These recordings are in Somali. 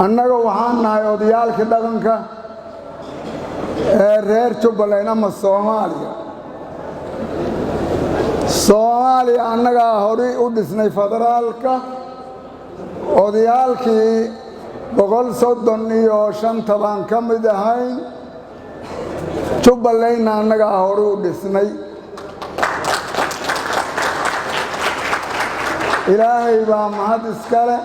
annaga waxaan nahay odayaalka dhaqanka ee reer Jubbaland ama Soomaaliya annaga hore u dhisnay federaalka odayaalkii 135 baan ka mid ahayn Jubbaland annaga hore u dhisnay ilaahay baa mahad iskale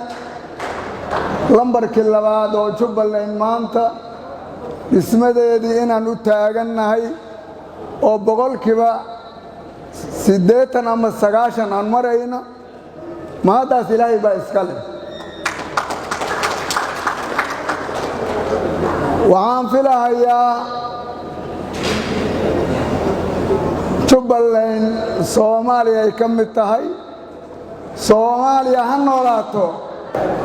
lambarkii labaad oo Jubbaland maanta dhismadeedii inaan u taagannahay oo boqolkiiba 80 ama 90 aan marayna mahadaas ilaahay baa iskale waxaan filahayaa Jubbaland Soomaaliya ay ka mid tahay Soomaaliya ha noolaato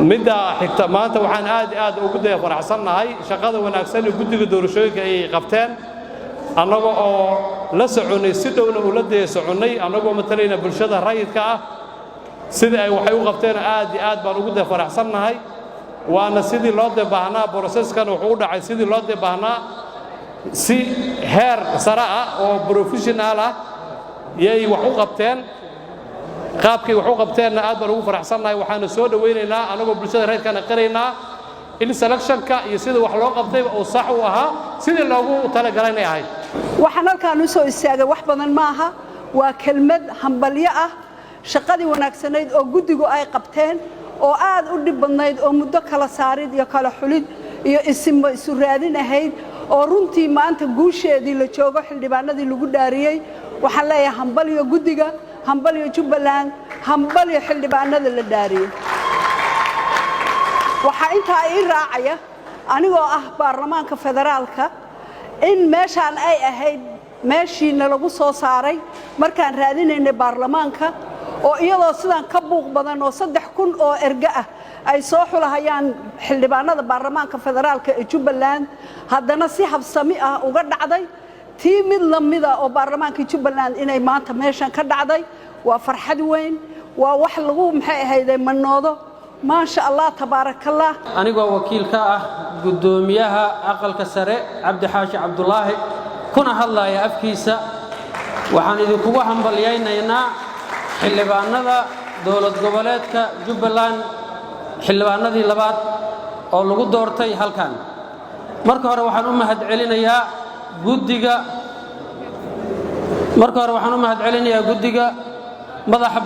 midda xigta maanta waxaan aad ugu faraxsanahay shaqada wanaagsan ee guddiga doorashooyinka ay qabteen annaga oo la soconay si dhowna u la soconay annagoo matalayna bulshada rayidka ah sida ay waxay u qabteen aad baan ugu faraxsanahay waana sidii loo baahnaa processkan wuxuu u dhacay sidii loo baahnaa si heer sare ah oo professional ah yay wax u qabteen qaabkii wax u qabteenna aad baan ugu faraxsanahay waxaana soo dhaweynaynaa anagoo bulshada reerkana qiraynaa in selectionka iyo sida wax loo qabtay oo sax u ahaa sidii loogu talagalay ahay waxaan halkaan u soo istaagay wax badan ma aha waa kelmad hambalyo ah shaqadii wanaagsanayd oo guddigu ay qabteen oo aad u dhib badnayd oo muddo kala saarid iyo kala xulid iyo isu raadin ahayd oo runtii maanta guusheedii la joogo xildhibaanadii lagu dhaariyay waxaan leeyahay hambalyo guddiga hambalyo Jubbaland hambalyo xildhibaanada la dhaariyay waxa inta ay raacaya anigoo ah baarlamaanka federaalka in meeshaan ay ahayd meeshiina lagu soo saaray markaan raadinaynay baarlamaanka oo iyadoo sidaan ka buuq badan oo 3,000 oo erga ah ay soo xulahayaan xildhibaanada baarlamaanka federaalka ee Jubbaland haddana si habsami ah uga dhacday tii mid lamida oo baarlamaanka Jubbaland inay maanta meeshan ka dhacday waa farxad weyn waa wax lagu maxay ahaydee manoodo ما شاء الله تبارك الله أنا وكيل كاه قدوميها أقل كسرة عبد حاج عبد الله كنا هلا يا أفكيسة وحن إذا كوهم بليين ينا حلبان ذا دولة قبلات كجبلان حلبان ذي لبعض أو لقود دورتي هل كان مركور وحن هاد علينا يا جوديجا مركور وحن هاد علينا يا جوديجا ماذا